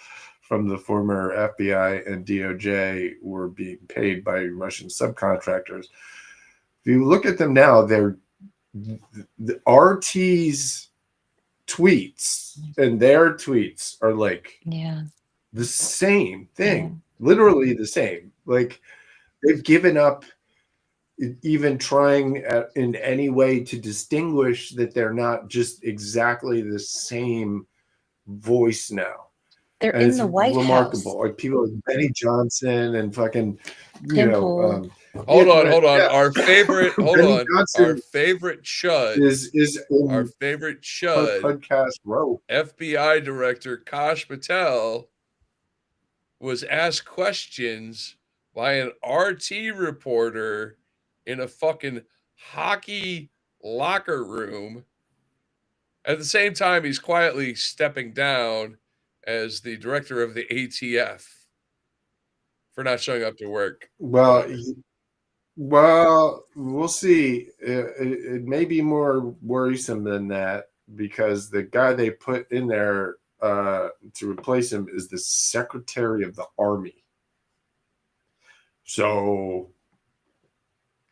the former FBI and DOJ were being paid by Russian subcontractors. If you look at them now, they're the RT's tweets and their tweets are like Yeah. the same Yeah. thing, literally the same. Like they've given up even trying in any way to distinguish that they're not just exactly the same voice now. They're And in it's the White House. remarkable. Like people like Benny Johnson and fucking, Tim Pool. Hold on. Yeah. Our favorite, Benny Johnson our favorite chud, is our in favorite chud, podcast row. FBI director Kash Patel was asked questions by an RT reporter in a fucking hockey locker room. At the same time, he's quietly stepping down as the director of the ATF for not showing up to work. Well, well, we'll see. It may be more worrisome than that, because the guy they put in there to replace him is the Secretary of the Army. So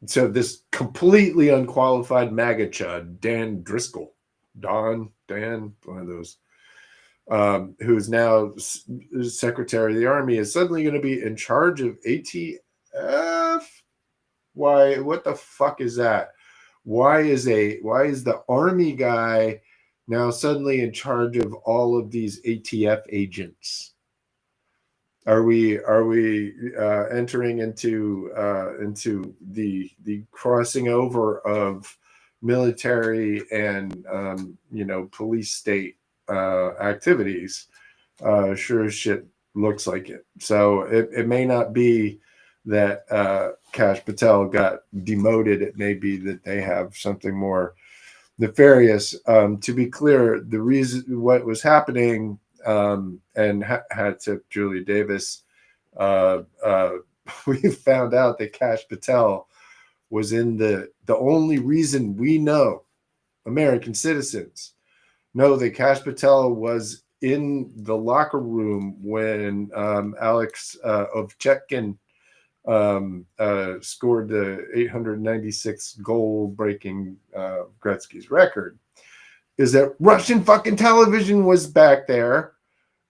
this completely unqualified MAGA chud, Dan, one of those, who's now Secretary of the Army, is suddenly going to be in charge of ATF. Why? What the fuck is that? Why is the Army guy now suddenly in charge of all of these ATF agents? Are we entering into the crossing over of military and police state activities? Sure as shit looks like it. So it may not be that Kash Patel got demoted. It may be that they have something more nefarious. To be clear, the reason what was happening, and hat tip Julia Davis, we found out that Kash Patel was in the only reason we know, American citizens know, that Kash Patel was in the locker room when Alex Ovechkin scored the 896 goal breaking Gretzky's record, is that Russian fucking television was back there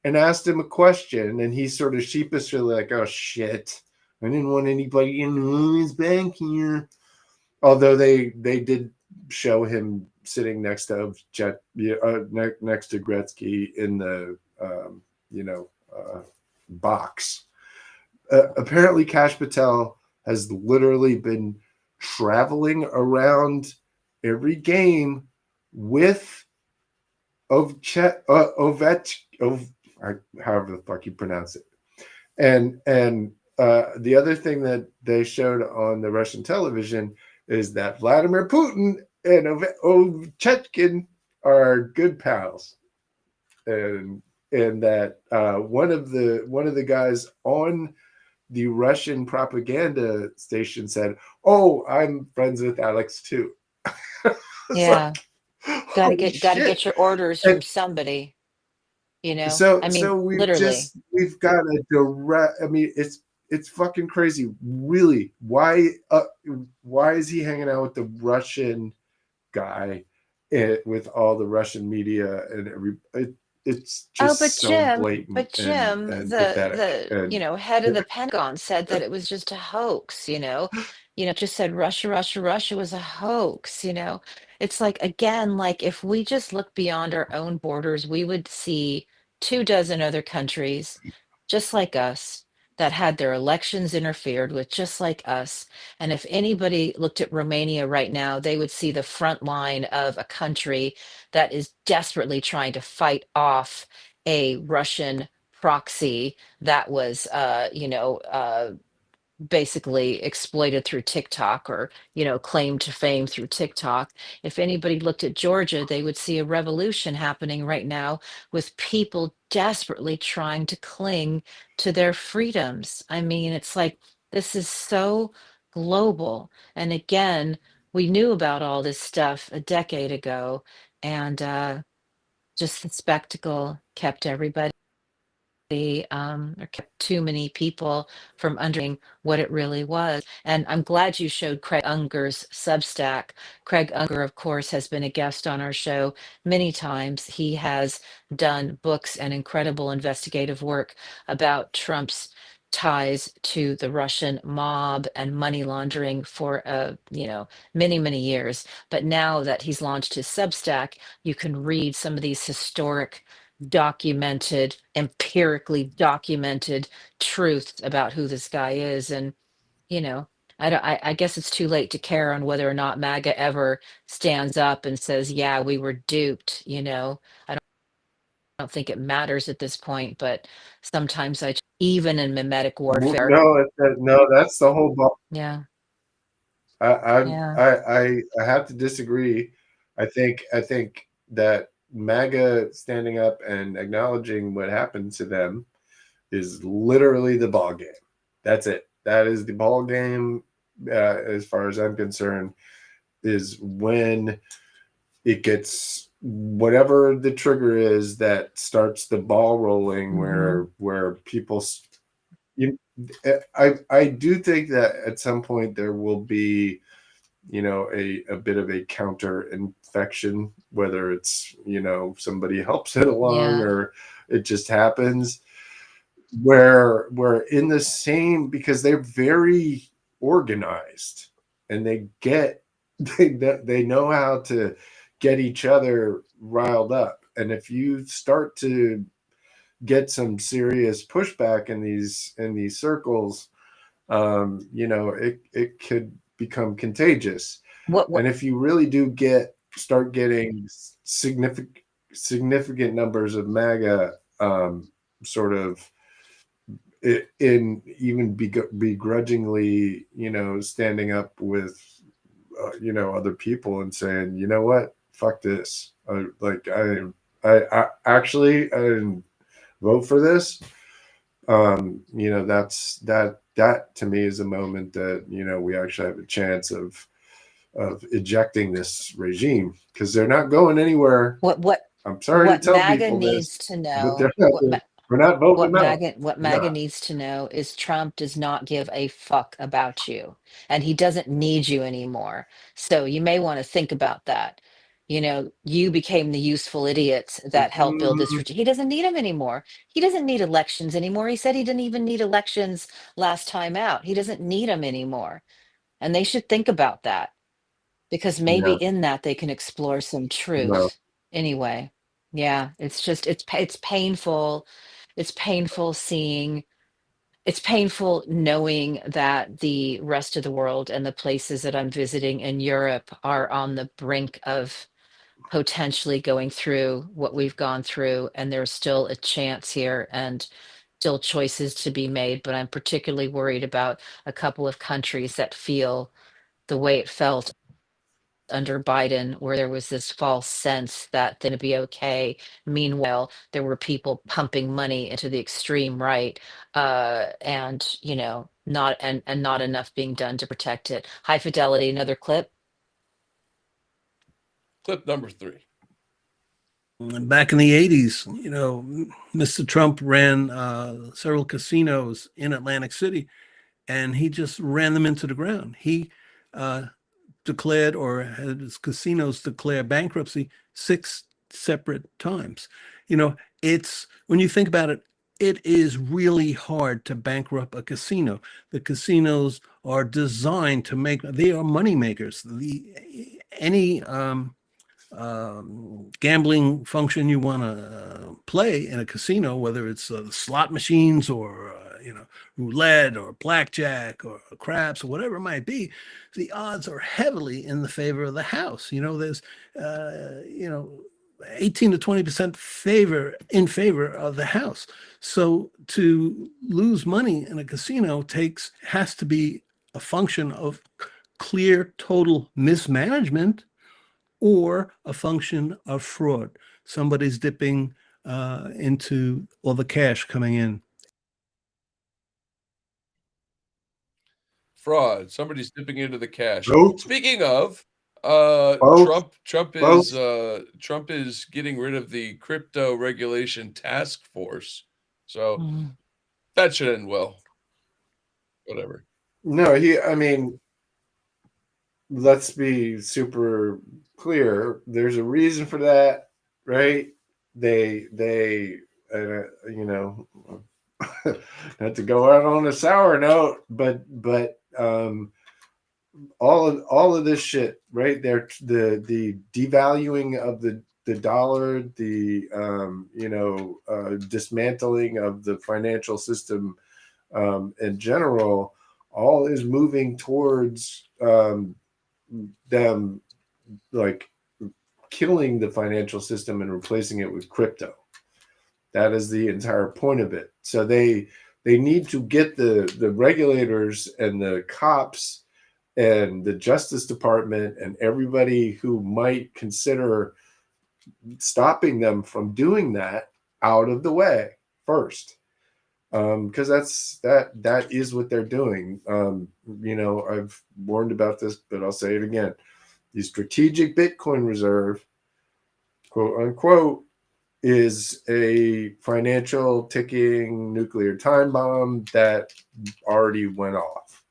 and asked him a question, and he sort of sheepishly like, oh shit, I didn't want anybody in his back here. Although they did show him sitting next to next to Gretzky in the box. Apparently Kash Patel has literally been traveling around every game with however the fuck you pronounce it. And the other thing that they showed on the Russian television is that Vladimir Putin and Ovechkin are good pals, and that one of the guys on the Russian propaganda station said, "Oh, I'm friends with Alex too." Yeah. Like, Gotta holy get shit. your orders from somebody, you know? So I mean, literally. we've got a direct. I mean, it's fucking crazy. Really, why is he hanging out with the Russian guy with all the Russian media and it's just so blatant Jim, and the pathetic. And head of the Pentagon said that it was just a hoax, just said Russia was a hoax, It's like, again, like if we just look beyond our own borders, we would see 24 other countries just like us that had their elections interfered with, just like us. And if anybody looked at Romania right now, they would see the front line of a country that is desperately trying to fight off a Russian proxy that was, basically exploited through TikTok, or, claimed to fame through TikTok. If anybody looked at Georgia, they would see a revolution happening right now with people desperately trying to cling to their freedoms. I mean, it's like this is so global. And again, we knew about all this stuff a decade ago, and just the spectacle kept everybody or kept too many people from understanding what it really was. And I'm glad you showed Craig Unger's Substack. Craig Unger, of course, has been a guest on our show many times. He has done books and incredible investigative work about Trump's ties to the Russian mob and money laundering for many, many years. But now that he's launched his Substack, you can read some of these historic, documented, empirically documented truths about who this guy is. And, you know, I guess it's too late to care on whether or not MAGA ever stands up and says, yeah, we were duped. I don't think it matters at this point, but sometimes even in mimetic warfare. no, that's the whole ball. Yeah. I Yeah. have to disagree. I think that MAGA standing up and acknowledging what happened to them is literally the ball game. That's it. That is the ball game, as far as I'm concerned, is when it gets whatever the trigger is that starts the ball rolling, where people. I do think that at some point there will be, a bit of a counter infection, whether it's, somebody helps it along or it just happens, where we're in the same, because they're very organized and they know how to get each other riled up. And if you start to get some serious pushback in these circles, it could become contagious. And if you really do start getting significant numbers of MAGA sort of in even begrudgingly, standing up with other people and saying, you know what, fuck this. I didn't vote for this. That to me is a moment that, we actually have a chance of ejecting this regime, because they're not going anywhere. I'm sorry to tell MAGA people needs this, to know, but we're not voting them out. what MAGA needs to know is Trump does not give a fuck about you, and he doesn't need you anymore. So you may want to think about that. You became the useful idiots that helped build this. He doesn't need them anymore. He doesn't need elections anymore. He said he didn't even need elections last time out. He doesn't need them anymore. And they should think about that, because maybe in that they can explore some truth. Anyway, yeah, it's painful. It's painful it's painful knowing that the rest of the world and the places that I'm visiting in Europe are on the brink of potentially going through what we've gone through, and there's still a chance here and still choices to be made. But I'm particularly worried about a couple of countries that feel the way it felt under Biden, where there was this false sense that they're going to be okay. Meanwhile, there were people pumping money into the extreme right, and not enough being done to protect it. High fidelity, another clip. Clip number 3. Back in the 80s, Mr. Trump ran several casinos in Atlantic City, and he just ran them into the ground. He declared, or had his casinos declare bankruptcy 6 separate times. It's, when you think about it, it is really hard to bankrupt a casino. The casinos are designed to they are money makers. Any gambling function you want to play in a casino, whether it's slot machines or roulette or blackjack or craps or whatever it might be, the odds are heavily in the favor of the house. There's 18 to 20% in favor of the house. So to lose money in a casino has to be a function of clear total mismanagement, or a function of fraud. Somebody's dipping into all the cash coming in. Fraud. Somebody's dipping into the cash. Nope. Speaking of, Trump is getting rid of the crypto regulation task force. So that should end well. Whatever. No, let's be super clear. There's a reason for that, right? They not to go out on a sour note, but all of this shit, right there, the devaluing of the dollar, the dismantling of the financial system in general, all is moving towards them like killing the financial system and replacing it with crypto. That is the entire point of it. So they need to get the regulators and the cops and the Justice Department and everybody who might consider stopping them from doing that out of the way first, because that is what they're doing. I've warned about this, but I'll say it again. The strategic Bitcoin reserve, quote unquote, is a financial ticking nuclear time bomb that already went off.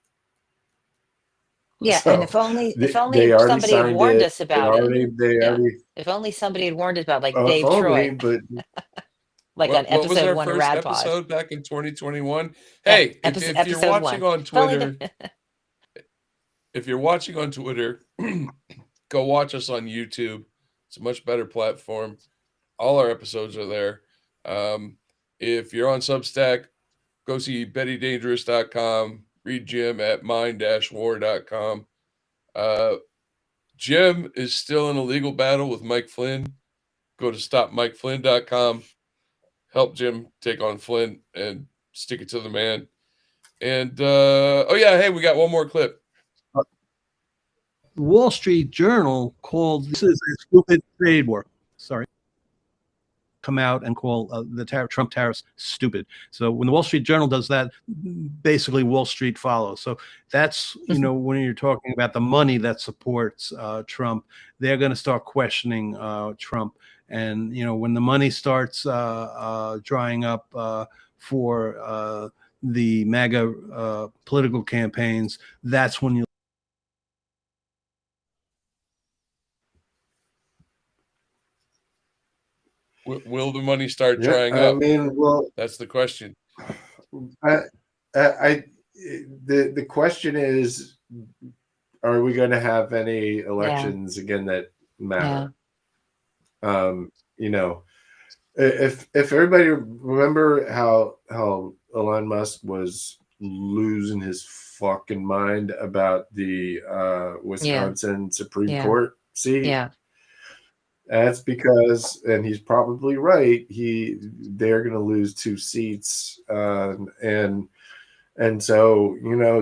Yeah, So and if only they already somebody had signed warned it. us about it. They Yeah. already. If only somebody had warned us about, like If Dave only, Troy, but like on What was episode our 1 of first Radpod. episode back in 2021? Hey, if you're Episode watching 1. on Twitter, if you're watching on Twitter, go watch us on YouTube. It's a much better platform. All our episodes are there. If you're on Substack, go see BettyDangerous.com. Read Jim at mind-war.com. Jim is still in a legal battle with Mike Flynn. Go to stopmikeflynn.com. Help Jim take on Flynn and stick it to the man. And hey, we got one more clip. The Wall Street Journal called this is a stupid trade war. Sorry. Come out and call the Trump tariffs stupid. So when the Wall Street Journal does that, basically Wall Street follows. So that's, when you're talking about the money that supports Trump, they're going to start questioning Trump. And, when the money starts drying up for the MAGA political campaigns, that's when you. Will the money start drying up? I mean, well, that's the question. The question is, are we going to have any elections again that matter? Yeah. If everybody remember how Elon Musk was losing his fucking mind about the Wisconsin Supreme Court seat. Yeah. That's because, and he's probably right, they're going to lose 2 seats. And so,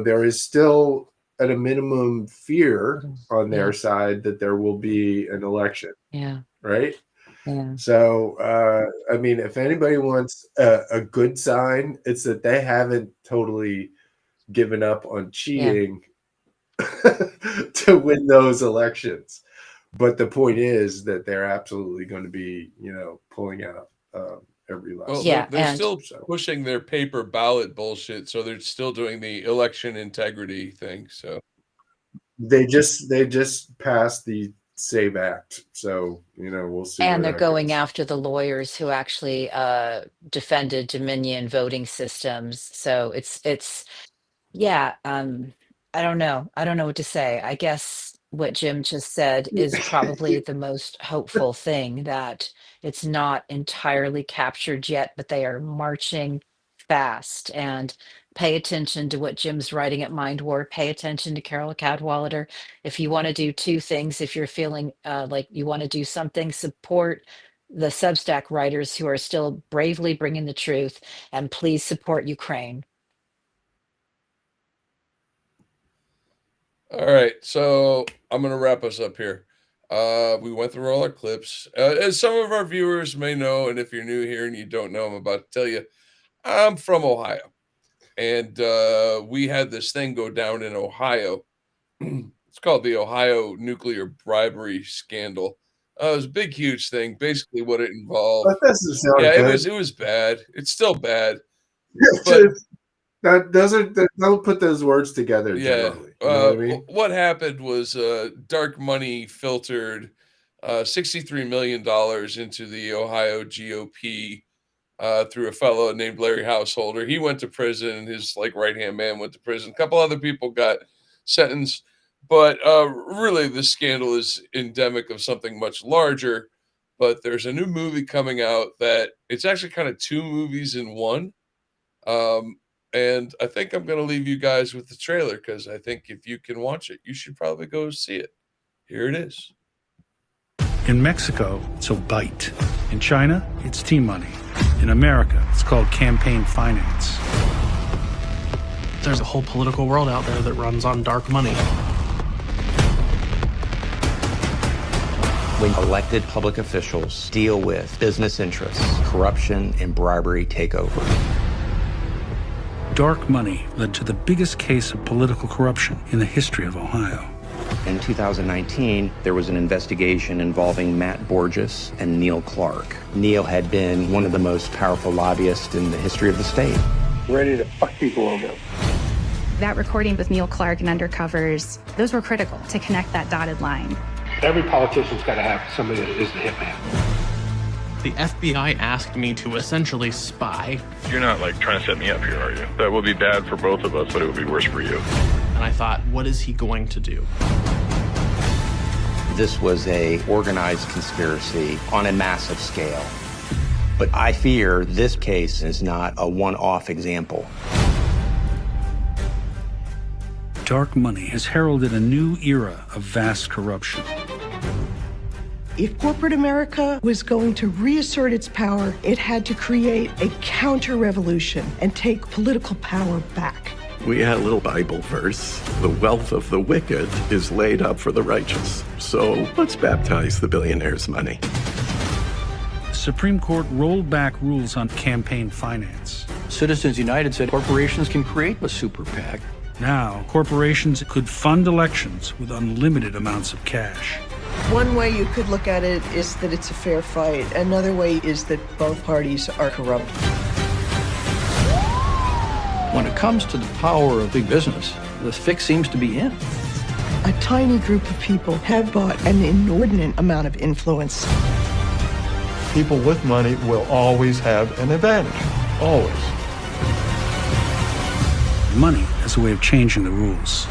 there is still at a minimum fear on their side that there will be an election. Yeah. Right. Yeah. So, I mean, if anybody wants a good sign, it's that they haven't totally given up on cheating to win those elections. But the point is that they're absolutely going to be, pulling out every last. Well, they're still pushing their paper ballot bullshit, so they're still doing the election integrity thing. So they just passed the SAVE Act, so we'll see. And they're going after the lawyers who actually defended Dominion voting systems. So it's I don't know what to say. I guess what Jim just said is probably the most hopeful thing, that it's not entirely captured yet, but they are marching fast. And pay attention to what Jim's writing at Mind War. Pay attention to Carol Cadwalader. If you want to do 2 things, if you're feeling like you want to do something, support the Substack writers who are still bravely bringing the truth, and please support Ukraine. All right, so I'm going to wrap us up here. We went through all our clips. As some of our viewers may know, and if you're new here and you don't know, I'm about to tell you, I'm from Ohio. And we had this thing go down in Ohio. It's called the Ohio nuclear bribery scandal. It was a big, huge thing. Basically, what it involved. That doesn't sound good. It was bad. It's still bad. But don't put those words together. Generally, you know what I mean? What happened was dark money filtered $63 million into the Ohio GOP through a fellow named Larry Householder. He went to prison. His right-hand man went to prison. A couple other people got sentenced. But really, this scandal is endemic of something much larger. But there's a new movie coming out that it's actually kind of 2 movies in one. And I think I'm going to leave you guys with the trailer, because I think if you can watch it, you should probably go see it. Here it is. In Mexico, it's a bite. In China, it's T-money. In America, it's called campaign finance. There's a whole political world out there that runs on dark money. when elected public officials deal with business interests, corruption, and bribery take over. Dark money led to the biggest case of political corruption in the history of Ohio. In 2019, there was an investigation involving Matt Borges and Neil Clark. Neil had been one of the most powerful lobbyists in the history of the state. Ready to fuck people over. That recording with Neil Clark and undercovers, those were critical to connect that dotted line. Every politician's got to have somebody that is the hitman. The FBI asked me to essentially spy. You're not like trying to set me up here, are you? That will be bad for both of us, but it would be worse for you. And I thought, what is he going to do? This was a organized conspiracy on a massive scale. But I fear this case is not a one-off example. Dark money has heralded a new era of vast corruption. If corporate America was going to reassert its power, it had to create a counter-revolution and take political power back. We had a little Bible verse. The wealth of the wicked is laid up for the righteous. So let's baptize the billionaires' money. The Supreme Court rolled back rules on campaign finance. Citizens United said corporations can create a super PAC. Now, corporations could fund elections with unlimited amounts of cash. One way you could look at it is that it's a fair fight. Another way is that both parties are corrupt. When it comes to the power of big business, the fix seems to be in. A tiny group of people have bought an inordinate amount of influence. People with money will always have an advantage. Always. Money has a way of changing the rules.